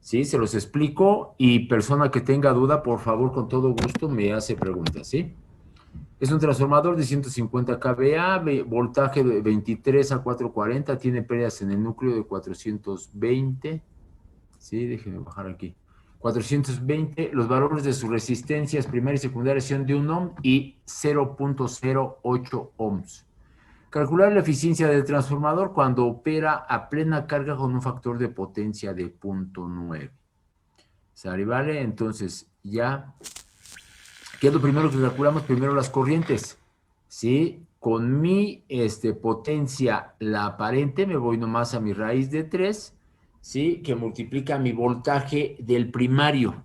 ¿sí? Se los explico y persona que tenga duda, por favor, con todo gusto me hace preguntas, ¿sí? Es un transformador de 150 kVA, voltaje de 23 a 440, tiene pérdidas en el núcleo de 420, ¿sí? Déjenme bajar aquí. 420, los valores de sus resistencias primaria y secundaria son de 1 ohm y 0.08 ohms. Calcular la eficiencia del transformador cuando opera a plena carga con un factor de potencia de 0.9. ¿Sale? ¿Vale? Entonces, ya, ¿qué es lo primero que calculamos? Primero las corrientes, ¿sí? Con mi potencia, la aparente, me voy nomás a mi raíz de 3, ¿sí? Que multiplica mi voltaje del primario.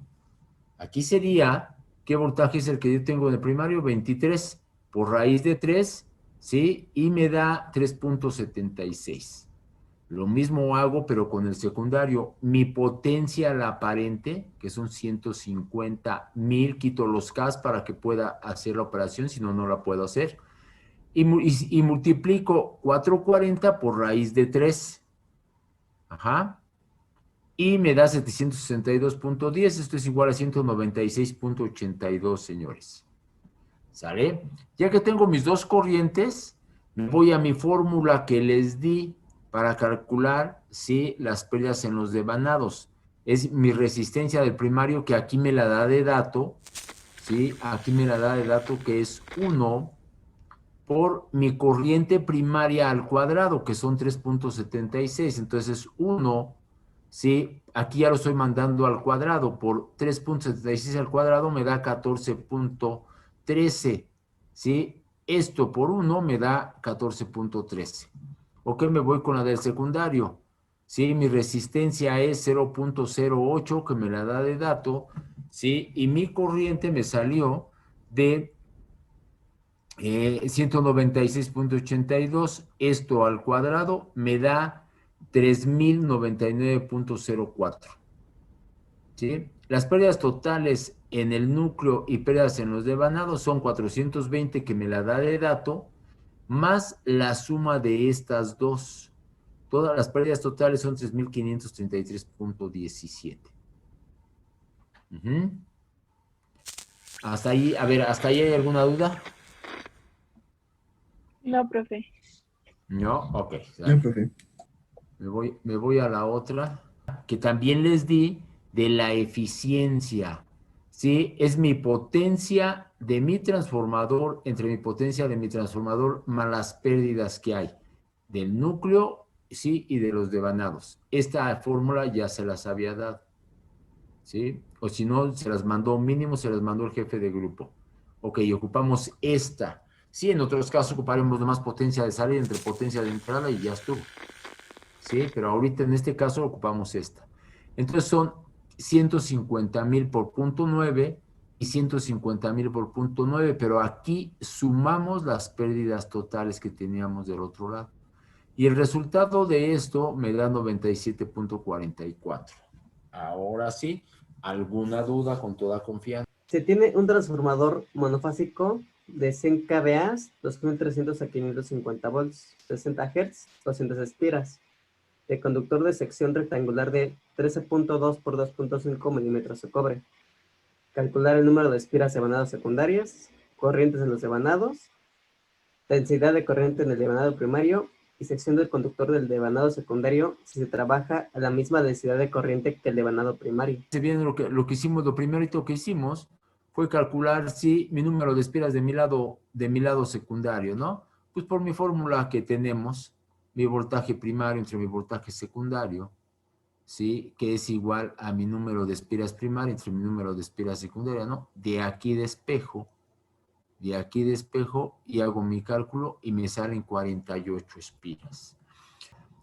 Aquí sería, ¿qué voltaje es el que yo tengo en el primario? 23 por raíz de 3, ¿sí? Y me da 3.76. Lo mismo hago, pero con el secundario. Mi potencia, la aparente, que son 150,000, quito los K para que pueda hacer la operación, si no, no la puedo hacer. Y multiplico 440 por raíz de 3. Ajá. Y me da 762.10. Esto es igual a 196.82, señores. ¿Sale? Ya que tengo mis dos corrientes, me voy a mi fórmula que les di para calcular, ¿sí?, las pérdidas en los devanados. Es mi resistencia del primario, que aquí me la da de dato, ¿sí? Aquí me la da de dato, que es 1 por mi corriente primaria al cuadrado, que son 3.76. Entonces, 1, ¿sí? Aquí ya lo estoy mandando al cuadrado. Por 3.76 al cuadrado me da 14.13, ¿sí? Esto por 1 me da 14.13. ¿Ok? Me voy con la del secundario. ¿Sí? Mi resistencia es 0.08, que me la da de dato, ¿sí? Y mi corriente me salió de 196.82, esto al cuadrado me da 3099.04. ¿Sí? Las pérdidas totales en el núcleo y pérdidas en los devanados son 420, que me la da de dato, más la suma de estas dos. Todas las pérdidas totales son 3533.17. Hasta ahí, a ver, ¿hasta ahí hay alguna duda? No, profe. No, ok. No, profe. Me voy a la otra, que también les di de la eficiencia. ¿Sí? Es mi potencia de mi transformador, entre mi potencia de mi transformador más las pérdidas que hay del núcleo, ¿sí?, y de los devanados. Esta fórmula ya se las había dado, ¿sí? O si no, se las mandó mínimo, se las mandó el jefe de grupo. Ok, ocupamos esta. Sí, en otros casos ocuparemos más potencia de salida entre potencia de entrada y ya estuvo. ¿Sí? Pero ahorita en este caso ocupamos esta. Entonces son 150,000 por punto 9 y 150,000 por punto 9, pero aquí sumamos las pérdidas totales que teníamos del otro lado. Y el resultado de esto me da 97.44. Ahora sí, ¿alguna duda con toda confianza? Se tiene un transformador monofásico de 100 kVA, 2300 a 550 volts, 60 Hz, 200 espiras, de conductor de sección rectangular de 13.2 por 2.5 milímetros de cobre. Calcular el número de espiras devanados secundarias, corrientes en los devanados, densidad de corriente en el devanado primario y sección del conductor del devanado secundario si se trabaja a la misma densidad de corriente que el devanado primario. Bien, lo que hicimos, lo primerito que hicimos fue calcular si mi número de espiras de mi lado secundario, ¿no? Pues por mi fórmula que tenemos, mi voltaje primario entre mi voltaje secundario, ¿sí? Que es igual a mi número de espiras primaria entre mi número de espiras secundaria, ¿no? De aquí despejo y hago mi cálculo y me salen 48 espiras.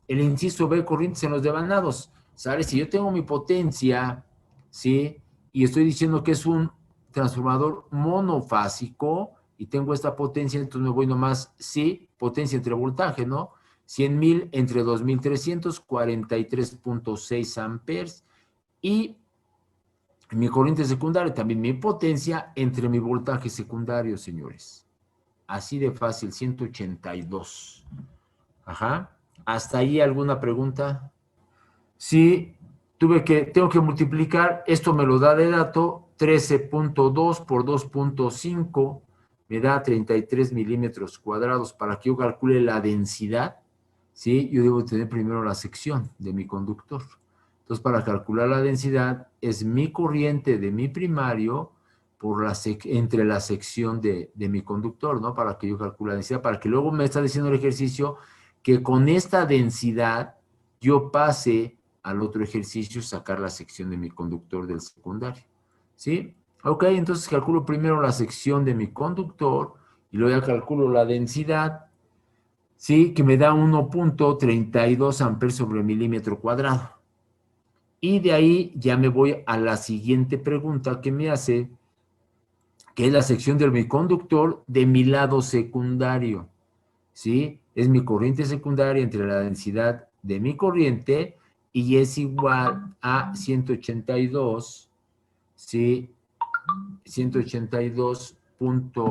El inciso B, corrientes en los devanados, ¿sabes? Si yo tengo mi potencia, ¿sí? Y estoy diciendo que es un transformador monofásico y tengo esta potencia, entonces me voy nomás, sí, potencia entre voltaje, ¿no? 100,000 entre 2,300, 43.6 amperes. Y mi corriente secundaria, también mi potencia entre mi voltaje secundario, señores. Así de fácil, 182. Ajá. ¿Hasta ahí alguna pregunta? Sí, tengo que multiplicar, esto me lo da de dato, 13.2 por 2.5, me da 33 milímetros cuadrados. Para que yo calcule la densidad, ¿sí? Yo debo tener primero la sección de mi conductor. Entonces, para calcular la densidad, es mi corriente de mi primario entre la sección de mi conductor, ¿no? Para que yo calcule la densidad, para que luego me está diciendo el ejercicio que con esta densidad yo pase al otro ejercicio, sacar la sección de mi conductor del secundario, ¿sí? Ok, entonces calculo primero la sección de mi conductor y luego ya calculo la densidad, ¿sí? Que me da 1.32 amperes sobre milímetro cuadrado. Y de ahí ya me voy a la siguiente pregunta que me hace, que es la sección de mi conductor de mi lado secundario, ¿sí? Es mi corriente secundaria entre la densidad de mi corriente y es igual a 182, ¿sí? 182 entre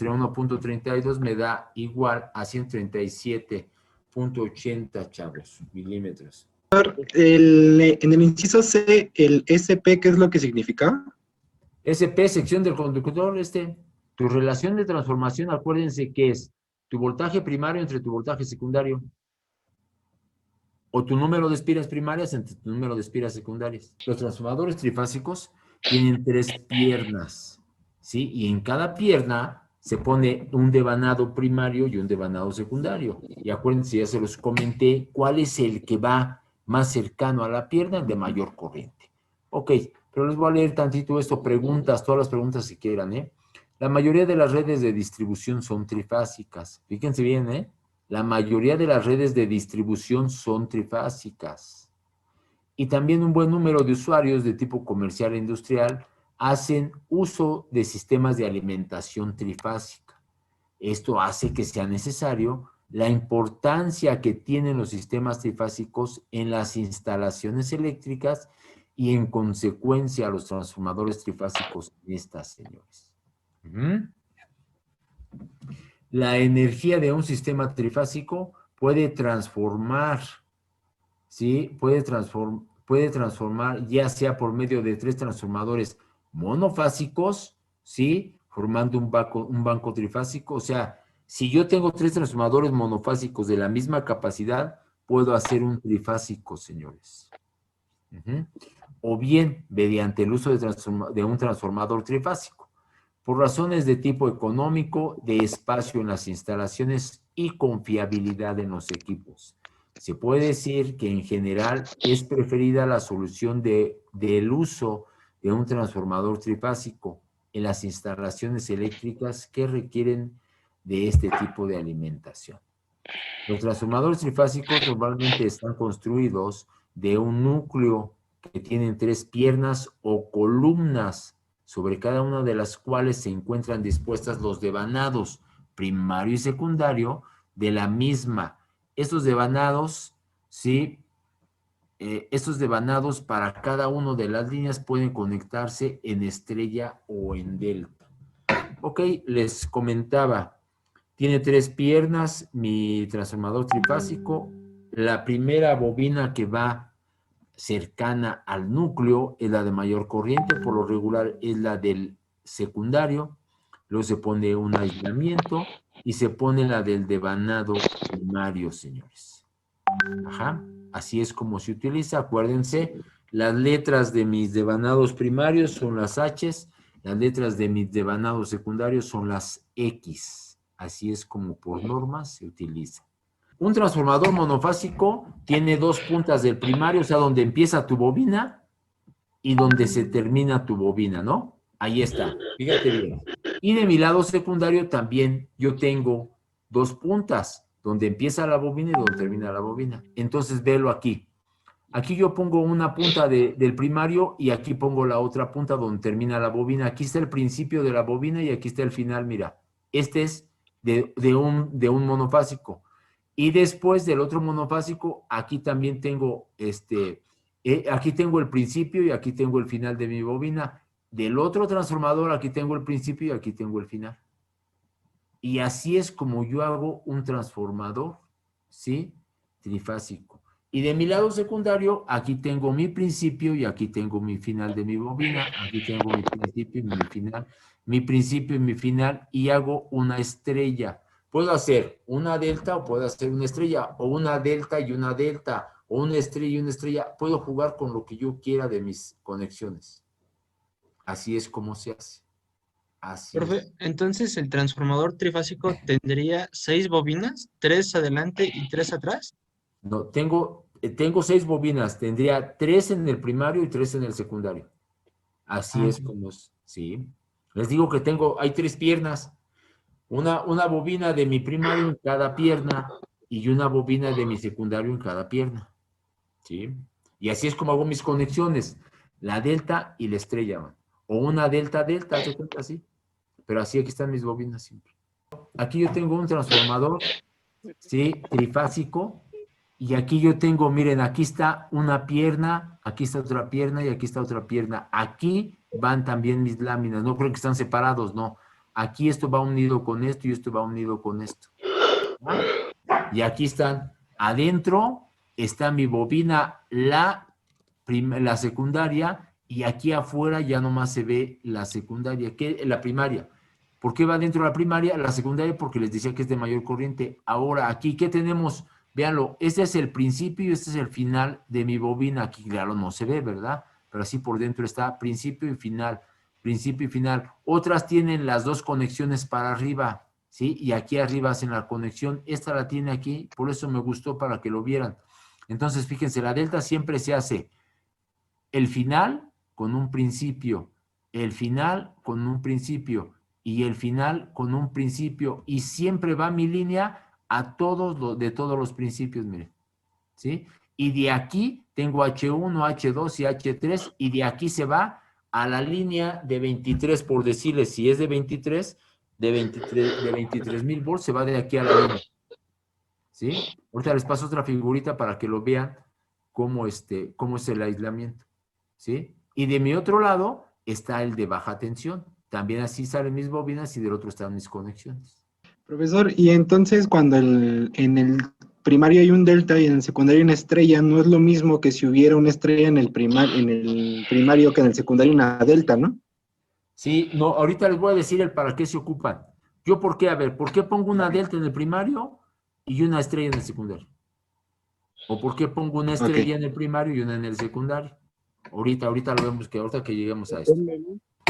1.32 me da igual a 137.80, chavos, milímetros. En el inciso C, el SP, ¿qué es lo que significa? SP, sección del conductor, tu relación de transformación, acuérdense que es tu voltaje primario entre tu voltaje secundario, o tu número de espiras primarias entre tu número de espiras secundarias. Los transformadores trifásicos tienen 3 piernas, ¿sí? Y en cada pierna se pone un devanado primario y un devanado secundario. Y acuérdense, ya se los comenté, cuál es el que va más cercano a la pierna, el de mayor corriente. Ok, pero les voy a leer tantito esto, preguntas, todas las preguntas que quieran, ¿eh? La mayoría de las redes de distribución son trifásicas. Fíjense bien, ¿eh? La mayoría de las redes de distribución son trifásicas. Y también un buen número de usuarios de tipo comercial e industrial hacen uso de sistemas de alimentación trifásica. Esto hace que sea necesario la importancia que tienen los sistemas trifásicos en las instalaciones eléctricas y en consecuencia los transformadores trifásicos en estas, señores. La energía de un sistema trifásico puede transformar, ¿sí? Puede transformar ya sea por medio de 3 transformadores monofásicos, ¿sí? Formando un banco trifásico. O sea, si yo tengo 3 transformadores monofásicos de la misma capacidad, puedo hacer un trifásico, señores. O bien mediante el uso de un transformador trifásico, por razones de tipo económico, de espacio en las instalaciones y confiabilidad en los equipos. Se puede decir que en general es preferida la solución del uso de un transformador trifásico en las instalaciones eléctricas que requieren de este tipo de alimentación. Los transformadores trifásicos normalmente están construidos de un núcleo que tienen 3 piernas o columnas, sobre cada una de las cuales se encuentran dispuestas los devanados primario y secundario de la misma. Estos devanados, ¿sí? Estos devanados para cada una de las líneas pueden conectarse en estrella o en delta. Ok, les comentaba, tiene 3 piernas, mi transformador trifásico. La primera bobina que va cercana al núcleo es la de mayor corriente, por lo regular es la del secundario. Luego se pone un aislamiento y se pone la del devanado primario, señores. Ajá, así es como se utiliza. Acuérdense, las letras de mis devanados primarios son las H's, las letras de mis devanados secundarios son las X. Así es como por norma se utiliza. Un transformador monofásico tiene 2 puntas del primario, o sea, donde empieza tu bobina y donde se termina tu bobina, ¿no? Ahí está, fíjate bien. Y de mi lado secundario también yo tengo 2 puntas, donde empieza la bobina y donde termina la bobina. Entonces, velo aquí. Aquí yo pongo una punta del primario y aquí pongo la otra punta donde termina la bobina. Aquí está el principio de la bobina y aquí está el final, mira. Este es de un monofásico. Y después del otro monofásico, aquí también tengo aquí tengo el principio y aquí tengo el final de mi bobina. Del otro transformador, aquí tengo el principio y aquí tengo el final. Y así es como yo hago un transformador, ¿sí? Trifásico. Y de mi lado secundario, aquí tengo mi principio y aquí tengo mi final de mi bobina. Aquí tengo mi principio y mi final. Mi principio y mi final y hago una estrella. Puedo hacer una delta o puedo hacer una estrella o una delta y una delta o una estrella y una estrella. Puedo jugar con lo que yo quiera de mis conexiones. Así es como se hace. Así es. Profe, entonces el transformador trifásico tendría 6 bobinas, 3 adelante y 3 atrás. No, tengo 6 bobinas. Tendría 3 en el primario y 3 en el secundario. Así Ah, es como es. Sí. Les digo que hay 3 piernas. Una bobina de mi primario en cada pierna y una bobina de mi secundario en cada pierna. ¿Sí? Y así es como hago mis conexiones. La delta y la estrella. O una delta, ¿se cuenta así? Pero así aquí están mis bobinas siempre. Aquí yo tengo un transformador, ¿sí? Trifásico. Y aquí yo tengo, miren, aquí está una pierna, aquí está otra pierna y aquí está otra pierna. Aquí van también mis láminas. No creo que están separados, no. Aquí esto va unido con esto y esto va unido con esto. ¿Ah? Y aquí están. Adentro está mi bobina, la secundaria, y aquí afuera ya nomás se ve la secundaria, la primaria. ¿Por qué va dentro la primaria? La secundaria porque les decía que es de mayor corriente. Ahora, aquí, ¿qué tenemos? Véanlo, este es el principio y este es el final de mi bobina. Aquí, claro, no se ve, ¿verdad? Pero así por dentro está principio y final, principio y final. Otras tienen las dos conexiones para arriba, ¿sí? Y aquí arriba hacen la conexión. Esta la tiene aquí, por eso me gustó para que lo vieran. Entonces, fíjense, la delta siempre se hace el final con un principio, el final con un principio y el final con un principio, y siempre va mi línea a de todos los principios, miren, ¿sí? Y de aquí tengo H1, H2 y H3, y de aquí se va a la línea de 23, por decirles, si es de 23 de 23,000 volts, se va de aquí a la línea, ¿sí? Ahorita les paso otra figurita para que lo vean cómo es el aislamiento, ¿sí? Y de mi otro lado está el de baja tensión. También así salen mis bobinas y del otro están mis conexiones. Profesor, y entonces cuando en el primario hay un delta y en el secundario una estrella, no es lo mismo que si hubiera una estrella en el primario que en el secundario una delta, ¿no? Sí, no, ahorita les voy a decir el para qué se ocupan. Yo, ¿por qué? A ver, ¿por qué pongo una delta en el primario y una estrella en el secundario? ¿O por qué pongo una estrella en el primario y una en el secundario? Ahorita lo vemos, que ahorita que lleguemos a esto.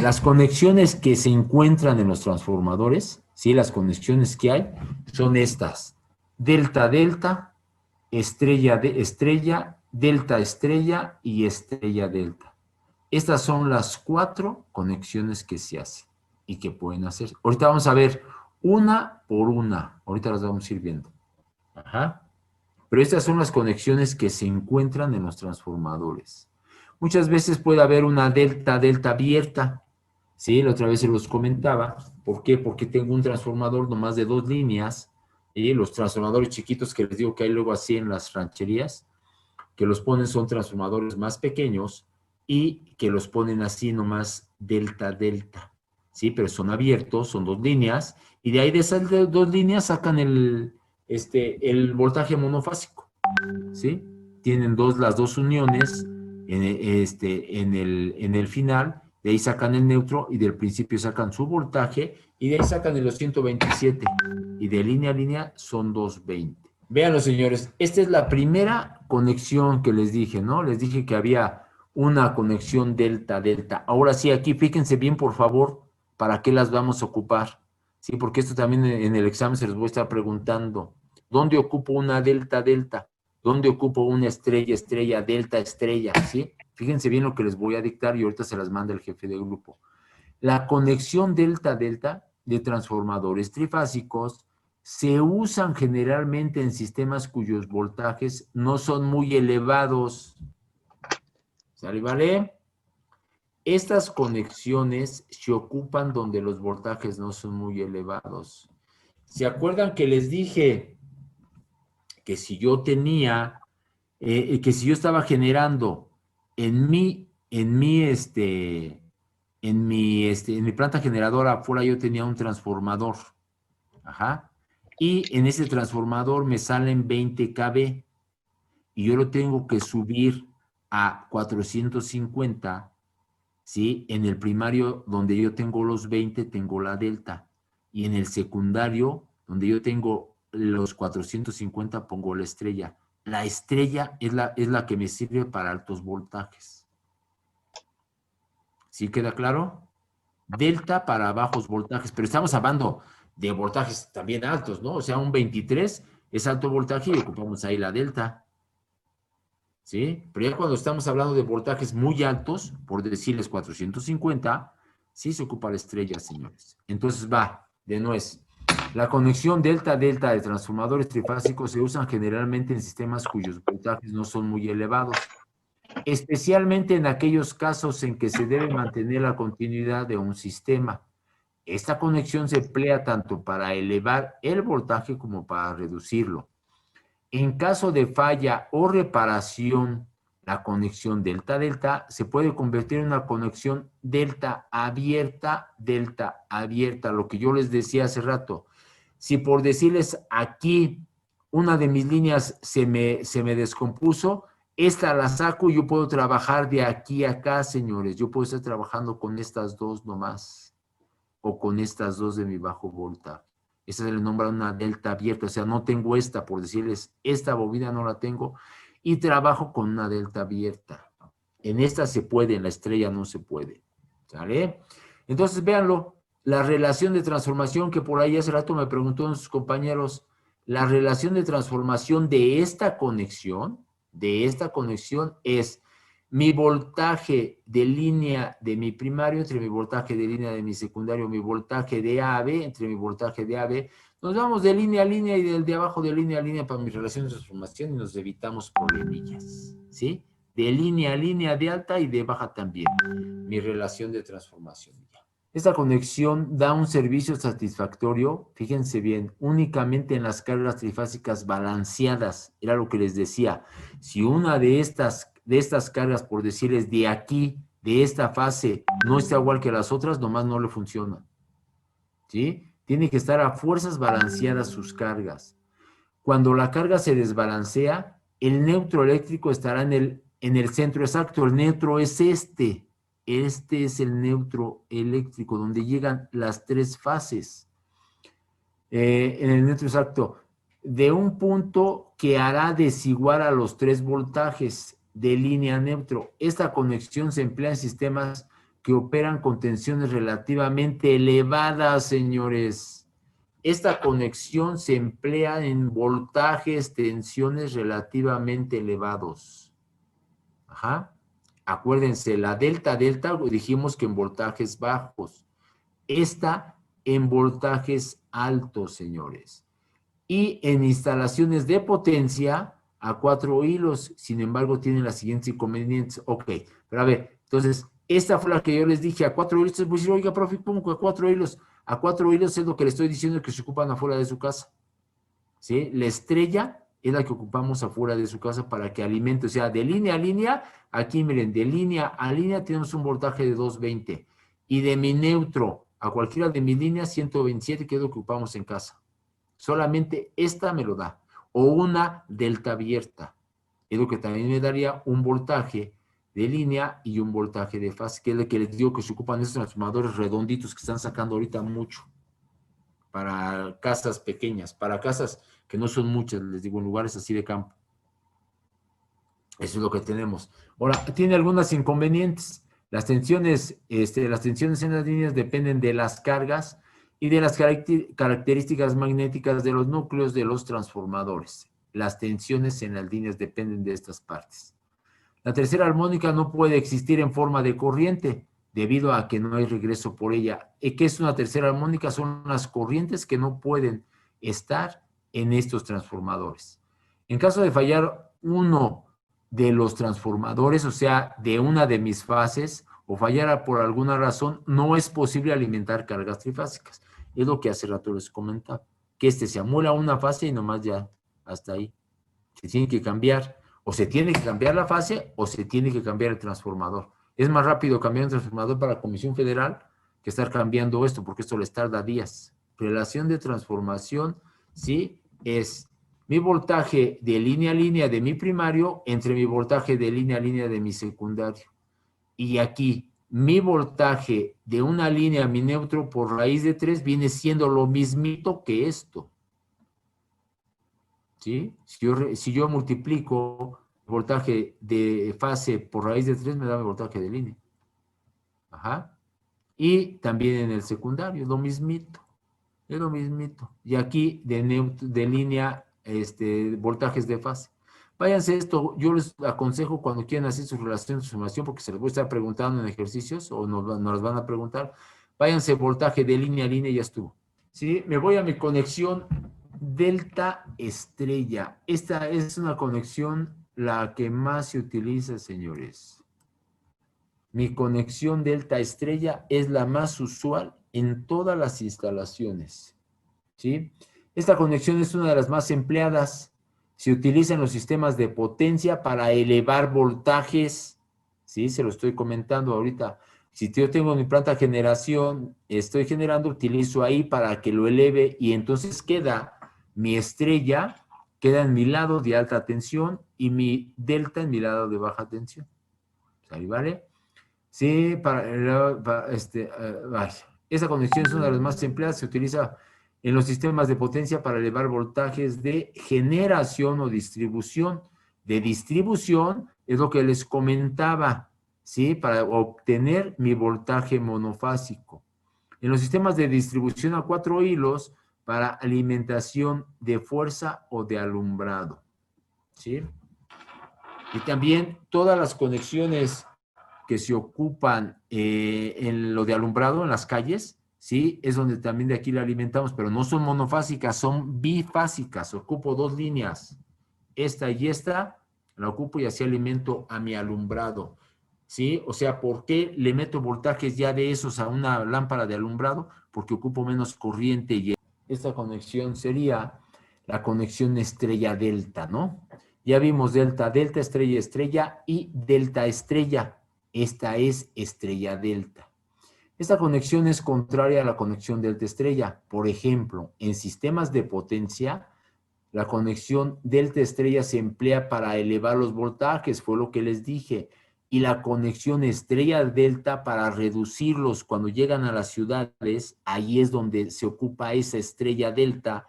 Las conexiones que se encuentran en los transformadores, ¿sí? Las conexiones que hay son estas. Delta, delta, estrella, estrella, delta, estrella y estrella, delta. Estas son las 4 conexiones que se hacen y que pueden hacer. Ahorita vamos a ver una por una. Ahorita las vamos a ir viendo. Ajá. Pero estas son las conexiones que se encuentran en los transformadores. Muchas veces puede haber una delta, delta abierta. Sí, la otra vez se los comentaba. ¿Por qué? Porque tengo un transformador nomás de 2 líneas. Y los transformadores chiquitos que les digo que hay luego así en las rancherías, que los ponen son transformadores más pequeños y que los ponen así nomás delta, delta. Sí, pero son abiertos, son 2 líneas. Y de ahí de esas 2 líneas sacan el voltaje monofásico. ¿Sí? Tienen las dos uniones en el final, de ahí sacan el neutro y del principio sacan su voltaje y de ahí sacan el 227 y de línea a línea son 220. Véanlo, señores, esta es la primera conexión que les dije, ¿no? Les dije que había una conexión delta-delta. Ahora sí, aquí fíjense bien, por favor, para qué las vamos a ocupar. Sí, porque esto también en el examen se les voy a estar preguntando. ¿Dónde ocupo una delta-delta? ¿Dónde ocupo una estrella-estrella, delta-estrella? ¿Sí? Fíjense bien lo que les voy a dictar y ahorita se las manda el jefe de grupo. La conexión delta-delta de transformadores trifásicos se usan generalmente en sistemas cuyos voltajes no son muy elevados. ¿Sale, vale? Estas conexiones se ocupan donde los voltajes no son muy elevados. ¿Se acuerdan que les dije que si yo tenía, que si yo estaba generando en mi planta generadora afuera yo tenía un transformador? Ajá. Y en ese transformador me salen 20 kV. y yo lo tengo que subir a 450, ¿sí? En el primario, donde yo tengo los 20, tengo la delta. Y en el secundario, donde yo tengo los 450, pongo la estrella. La estrella es la que me sirve para altos voltajes. ¿Sí queda claro? Delta para bajos voltajes, pero estamos hablando de voltajes también altos, ¿no? O sea, un 23 es alto voltaje y ocupamos ahí la delta. ¿Sí? Pero ya cuando estamos hablando de voltajes muy altos, por decirles 450, sí se ocupa la estrella, señores. Entonces va, de nuez. La conexión delta-delta de transformadores trifásicos se usan generalmente en sistemas cuyos voltajes no son muy elevados, especialmente en aquellos casos en que se debe mantener la continuidad de un sistema. Esta conexión se emplea tanto para elevar el voltaje como para reducirlo. En caso de falla o reparación, la conexión delta-delta se puede convertir en una conexión delta abierta, lo que yo les decía hace rato. Si por decirles aquí una de mis líneas se me descompuso, esta la saco y yo puedo trabajar de aquí a acá, señores. Yo puedo estar trabajando con estas dos nomás, o con estas dos de mi bajo voltaje. Esa se le nombra una delta abierta, o sea, no tengo esta, por decirles, esta bobina no la tengo, y trabajo con una delta abierta. En esta se puede, en la estrella no se puede. ¿Sale? Entonces, véanlo, la relación de transformación que por ahí hace rato me preguntó sus compañeros, la relación de transformación de esta conexión es mi voltaje de línea de mi primario entre mi voltaje de línea de mi secundario, mi voltaje de AB entre mi voltaje de AB. Nos vamos de línea a línea y del de abajo de línea a línea para mi relación de transformación y nos evitamos problemillas, ¿sí? De línea a línea de alta y de baja también, mi relación de transformación. Esta conexión da un servicio satisfactorio, fíjense bien, únicamente en las cargas trifásicas balanceadas. Era lo que les decía. Si una de estas cargas, por decirles de aquí, de esta fase, no está igual que las otras, nomás no le funciona. ¿Sí? Tiene que estar a fuerzas balanceadas sus cargas. Cuando la carga se desbalancea, el neutro eléctrico estará en el centro exacto. El neutro es este. Este es el neutro eléctrico, donde llegan las tres fases. En el neutro exacto, de un punto que hará desigual a los 3 voltajes de línea neutro. Esta conexión se emplea en sistemas que operan con tensiones relativamente elevadas, señores. Esta conexión se emplea en voltajes, tensiones relativamente elevados. Ajá. Acuérdense, la delta-delta dijimos que en voltajes bajos. Esta en voltajes altos, señores. Y en instalaciones de potencia a 4 hilos, sin embargo, tienen las siguientes inconvenientes. Ok, pero a ver, entonces, esta fue la que yo les dije, a 4 hilos, pues decir, oiga, profe, ¿cómo que a 4 hilos? A 4 hilos es lo que le estoy diciendo que se ocupan afuera de su casa. ¿Sí? La estrella es la que ocupamos afuera de su casa para que alimente, o sea, de línea a línea, aquí miren, de línea a línea tenemos un voltaje de 220 y de mi neutro a cualquiera de mis líneas 127, que es lo que ocupamos en casa. Solamente esta me lo da, o una delta abierta, es lo que también me daría un voltaje de línea y un voltaje de fase, que es lo que les digo que se ocupan esos transformadores redonditos que están sacando ahorita mucho para casas pequeñas, para casas que no son muchas, les digo, en lugares así de campo. Eso es lo que tenemos. Ahora, tiene algunas inconvenientes. Las tensiones en las líneas dependen de las cargas y de las características magnéticas de los núcleos de los transformadores. Las tensiones en las líneas dependen de estas partes. La tercera armónica no puede existir en forma de corriente debido a que no hay regreso por ella. ¿Qué es una tercera armónica? Son las corrientes que no pueden estar en estos transformadores. En caso de fallar uno de los transformadores, o sea, de una de mis fases, o fallara por alguna razón, no es posible alimentar cargas trifásicas. Es lo que hace rato les comentaba, que se amula una fase y nomás ya hasta ahí. Se tiene que cambiar, o se tiene que cambiar la fase, o se tiene que cambiar el transformador. Es más rápido cambiar un transformador para la Comisión Federal que estar cambiando esto, porque esto les tarda días. Relación de transformación, sí, es... mi voltaje de línea a línea de mi primario entre mi voltaje de línea a línea de mi secundario. Y aquí, mi voltaje de una línea a mi neutro por raíz de 3 viene siendo lo mismito que esto. ¿Sí? Si yo multiplico el voltaje de fase por raíz de 3, me da mi voltaje de línea. Ajá. Y también en el secundario, lo mismito. Es lo mismito. Y aquí de línea, voltajes de fase. Váyanse esto, yo les aconsejo cuando quieran hacer su relación de transformación, porque se les voy a estar preguntando en ejercicios, o nos las van a preguntar, váyanse voltaje de línea a línea y ya estuvo. ¿Sí? Me voy a mi conexión delta estrella. Esta es una conexión la que más se utiliza, señores. Mi conexión delta estrella es la más usual en todas las instalaciones. ¿Sí? Esta conexión es una de las más empleadas. Se utiliza en los sistemas de potencia para elevar voltajes. ¿Sí? Se lo estoy comentando ahorita. Si yo tengo mi planta de generación, estoy generando, utilizo ahí para que lo eleve y entonces queda mi estrella, queda en mi lado de alta tensión y mi delta en mi lado de baja tensión. ¿Ahí vale? Sí, esa conexión es una de las más empleadas, se utiliza en los sistemas de potencia para elevar voltajes de generación o distribución. De distribución es lo que les comentaba, ¿sí? Para obtener mi voltaje monofásico. En los sistemas de distribución a 4 hilos, para alimentación de fuerza o de alumbrado, ¿sí? Y también todas las conexiones que se ocupan en lo de alumbrado en las calles, ¿sí? Es donde también de aquí la alimentamos, pero no son monofásicas, son bifásicas. Ocupo 2 líneas, esta y esta, la ocupo y así alimento a mi alumbrado, ¿sí? O sea, ¿por qué le meto voltajes ya de esos a una lámpara de alumbrado? Porque ocupo menos corriente y esta conexión sería la conexión estrella delta, ¿no? Ya vimos delta, delta, estrella, estrella y delta estrella. Esta es estrella delta. Esta conexión es contraria a la conexión delta estrella. Por ejemplo, en sistemas de potencia, la conexión delta estrella se emplea para elevar los voltajes, fue lo que les dije. Y la conexión estrella delta para reducirlos cuando llegan a las ciudades, ahí es donde se ocupa esa estrella delta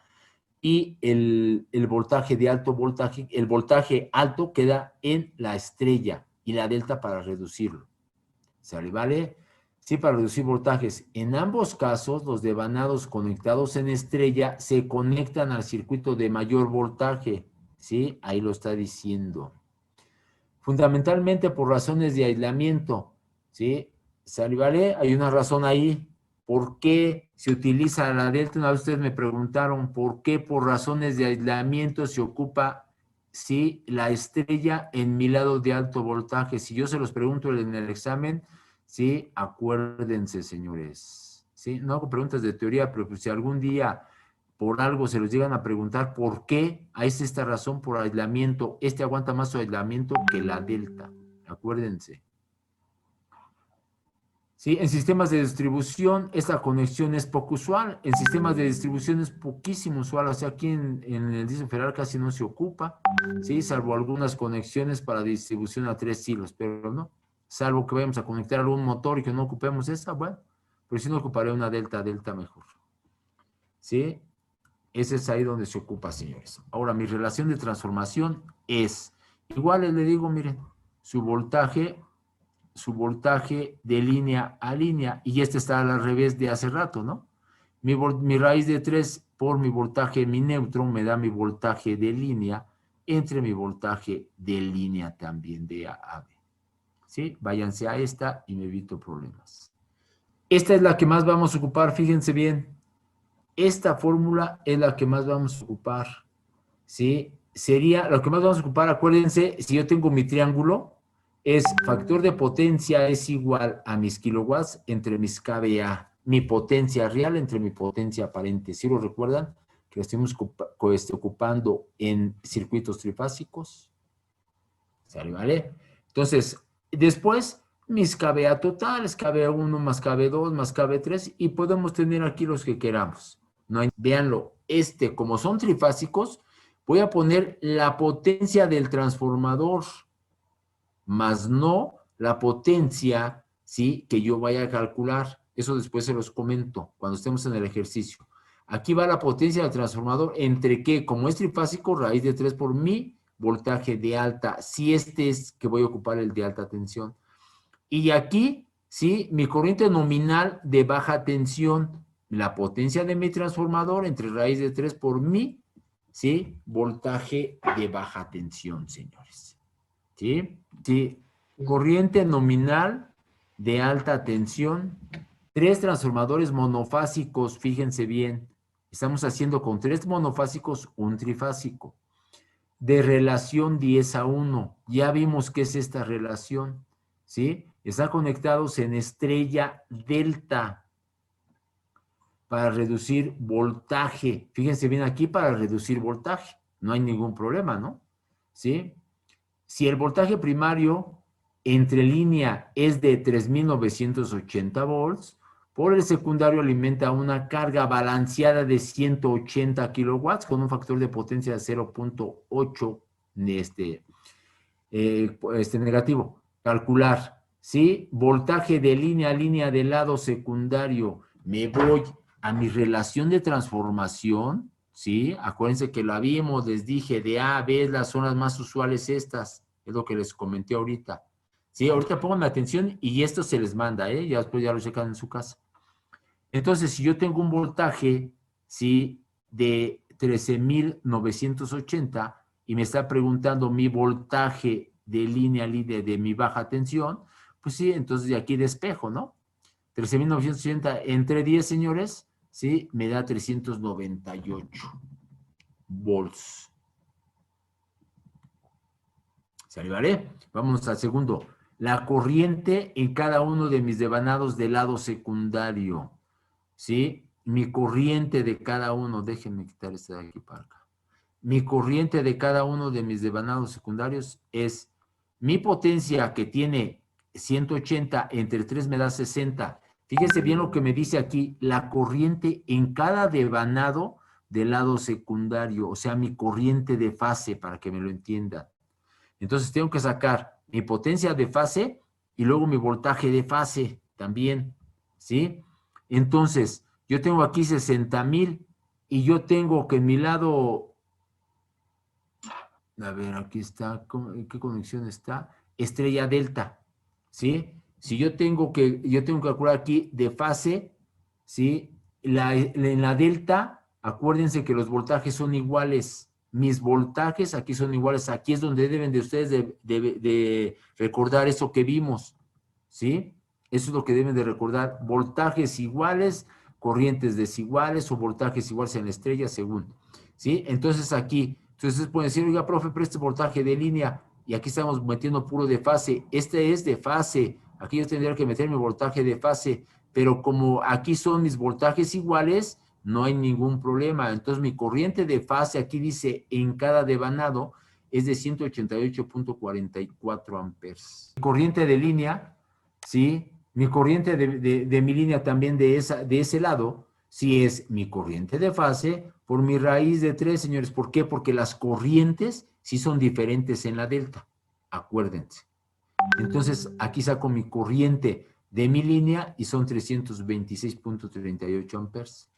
y el voltaje de alto voltaje, el voltaje alto queda en la estrella y la delta para reducirlo. ¿Sale? ¿Vale? Sí, para reducir voltajes. En ambos casos, los devanados conectados en estrella se conectan al circuito de mayor voltaje. ¿Sí? Ahí lo está diciendo. Fundamentalmente por razones de aislamiento. ¿Sí? ¿Sale? ¿Vale? Hay una razón ahí. ¿Por qué se utiliza la delta? Una vez ustedes me preguntaron por qué por razones de aislamiento se ocupa, ¿sí?, la estrella en mi lado de alto voltaje. Si yo se los pregunto en el examen, ¿sí? Acuérdense, señores. ¿Sí? No hago preguntas de teoría, pero pues si algún día por algo se los llegan a preguntar por qué, ahí es esta razón por aislamiento. Este aguanta más su aislamiento que la delta. Acuérdense. ¿Sí? En sistemas de distribución, esta conexión es poco usual. En sistemas de distribución es poquísimo usual. O sea, aquí en el disco federal casi no se ocupa, ¿sí? Salvo algunas conexiones para distribución a 3 hilos, pero no. Salvo que vayamos a conectar algún motor y que no ocupemos esa, bueno, pero si no ocuparé una delta mejor. ¿Sí? Ese es ahí donde se ocupa, señores. Ahora, mi relación de transformación es, igual le digo, miren, su voltaje de línea a línea, y este está al revés de hace rato, ¿no? Mi raíz de 3 por mi voltaje, mi neutro, me da mi voltaje de línea entre mi voltaje de línea también de A a B. ¿Sí? Váyanse a esta y me evito problemas. Esta es la que más vamos a ocupar, fíjense bien. Esta fórmula es la que más vamos a ocupar, ¿sí? Sería, lo que más vamos a ocupar, acuérdense, si yo tengo mi triángulo, es factor de potencia es igual a mis kilowatts entre mis kVA, mi potencia real entre mi potencia aparente. ¿Sí lo recuerdan? Que lo estemos ocupando en circuitos trifásicos. ¿Sale? ¿Vale? Entonces, después, mis kVA totales, kV1 más kV2 más kV3, y podemos tener aquí los que queramos. No hay, véanlo, como son trifásicos, Voy a poner la potencia del transformador, más no la potencia, ¿sí?, que yo vaya a calcular. Eso después se los comento cuando estemos en el ejercicio. Aquí va la potencia del transformador entre que, como es trifásico, raíz de 3 por mi voltaje de alta, si este es que voy a ocupar el de alta tensión. Y aquí, ¿sí?, mi corriente nominal de baja tensión, la potencia de mi transformador entre raíz de 3 por mi, ¿sí?, voltaje de baja tensión, señores. ¿Sí? Sí. Corriente nominal de alta tensión. 3 transformadores monofásicos, fíjense bien. Estamos haciendo con 3 monofásicos un trifásico. De relación 10:1. Ya vimos qué es esta relación. ¿Sí? Están conectados en estrella delta para reducir voltaje. Fíjense bien aquí, para reducir voltaje. No hay ningún problema, ¿no? ¿Sí? Si el voltaje primario entre línea es de 3.980 volts, por el secundario alimenta una carga balanceada de 180 kilowatts con un factor de potencia de 0.8 negativo. Calcular, ¿sí? Voltaje de línea a línea del lado secundario. Me voy a mi relación de transformación, ¿sí? Acuérdense que la vimos, les dije, de A a B, las zonas más usuales estas, es lo que les comenté ahorita. Sí, ahorita pongan atención y esto se les manda, ¿eh? Ya después ya lo checan en su casa. Entonces, si yo tengo un voltaje, ¿sí?, de 13.980 y me está preguntando mi voltaje de línea a línea de mi baja tensión, pues sí, entonces de aquí despejo, ¿no? 13.980 entre 10, señores, ¿sí?, me da 398 volts. ¿Sale? Vámonos al segundo. La corriente en cada uno de mis devanados del lado secundario. ¿Sí? Mi corriente de cada uno, déjenme quitar este de aquí para acá. Mi corriente de cada uno de mis devanados secundarios es mi potencia, que tiene 180, entre 3 me da 60. Fíjese bien lo que me dice aquí, la corriente en cada devanado del lado secundario, o sea, mi corriente de fase, para que me lo entiendan. Entonces tengo que sacar mi potencia de fase y luego mi voltaje de fase también, ¿sí? Entonces, yo tengo aquí 60,000 y yo tengo que en mi lado, a ver, aquí está, ¿en qué conexión está? Estrella delta, ¿sí? Si yo tengo que calcular aquí de fase, ¿sí? En la delta, acuérdense que los voltajes son iguales. Mis voltajes aquí son iguales. Aquí es donde deben de ustedes de recordar eso que vimos, ¿sí? Eso es lo que deben de recordar. Voltajes iguales, corrientes desiguales o voltajes iguales en la estrella según, ¿sí? Entonces aquí, entonces pueden decir, oiga, profe, pero este voltaje de línea, y aquí estamos metiendo puro de fase. Este es de fase. Aquí yo tendría que meter mi voltaje de fase, pero como aquí son mis voltajes iguales, no hay ningún problema. Entonces mi corriente de fase, aquí dice en cada devanado, es de 188.44 amperes. Mi corriente de línea, ¿sí? Mi corriente de mi línea también de ese lado, sí es mi corriente de fase por mi raíz de 3, señores. ¿Por qué? Porque las corrientes sí son diferentes en la delta. Acuérdense. Entonces, aquí saco mi corriente de mi línea y son 326.38 amperes.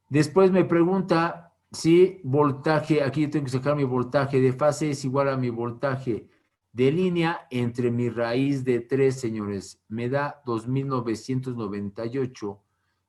Después me pregunta si voltaje, aquí yo tengo que sacar mi voltaje de fase, es igual a mi voltaje de línea entre mi raíz de 3, señores. Me da 2.998.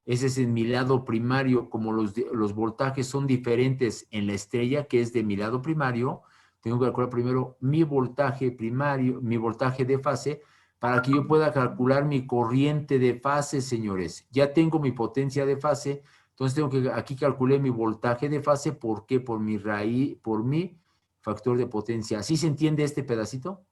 Ese es en mi lado primario. Como los voltajes son diferentes en la estrella, que es de mi lado primario, tengo que calcular primero mi voltaje primario, mi voltaje de fase, para que yo pueda calcular mi corriente de fase, señores. Ya tengo mi potencia de fase, entonces tengo que, aquí calculé mi voltaje de fase. ¿Por qué? Por mi raíz, por mi factor de potencia. ¿Sí se entiende este pedacito?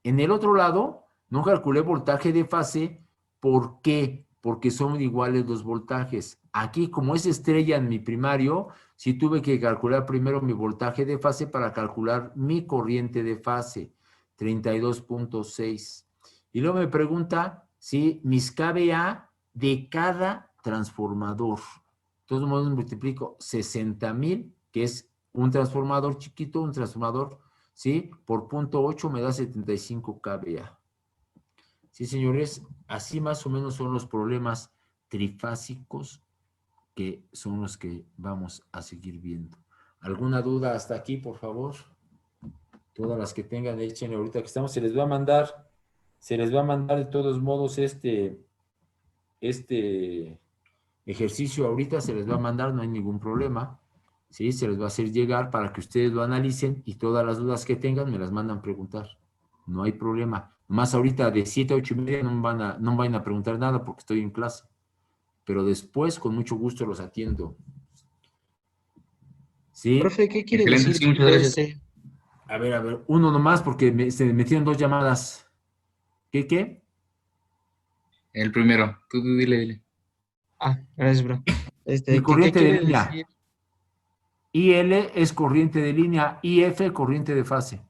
En el otro lado, no calculé voltaje de fase. ¿Por qué? Porque son iguales los voltajes. Aquí, como es estrella en mi primario, sí tuve que calcular primero mi voltaje de fase para calcular mi corriente de fase, 32.6. Y luego me pregunta si mis kVA de cada transformador. De todos modos multiplico 60,000, que es Un transformador chiquito, un transformador, ¿sí? Por punto 8 me da 75 kVA. Sí, señores, así más o menos son los problemas trifásicos que son los que vamos a seguir viendo. ¿Alguna duda hasta aquí, por favor? Todas las que tengan, echen ahorita que estamos, se les va a mandar de todos modos este ejercicio ahorita, se les va a mandar, no hay ningún problema, ¿sí? Se les va a hacer llegar para que ustedes lo analicen y todas las dudas que tengan me las mandan preguntar. No hay problema. Más ahorita de 7 a 8:30 no van a preguntar nada porque estoy en clase. Pero después, con mucho gusto, los atiendo. ¿Sí? Profe, ¿qué quiere Excelente, decir sí, muchas gracias. PC? A ver, uno nomás porque se metieron 2 llamadas. ¿Qué? El primero, tú dile. Ah, gracias, bro. Mi ¿Qué corriente de quiere línea. decir? IL es corriente de línea, IF corriente de fase.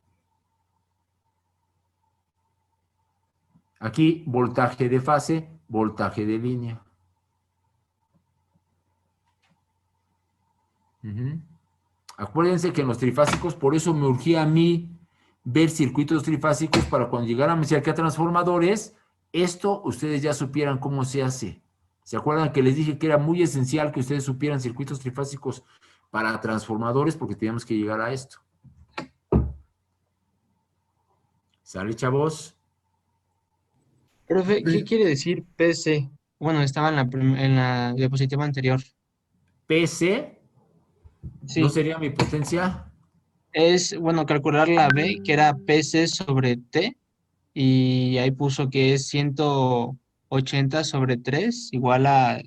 Aquí voltaje de fase, voltaje de línea. Acuérdense que en los trifásicos, por eso me urgía a mí ver circuitos trifásicos para cuando llegáramos aquí a transformadores, esto ustedes ya supieran cómo se hace. ¿Se acuerdan que les dije que era muy esencial que ustedes supieran circuitos trifásicos para transformadores porque teníamos que llegar a esto? ¿Sale, chavos? Profe, ¿qué quiere decir PC? Bueno, estaba en la diapositiva anterior. PC, Sí, ¿no sería mi potencia? es, bueno, calcular la B, que era PC sobre T, y ahí puso que es 180 sobre 3 igual a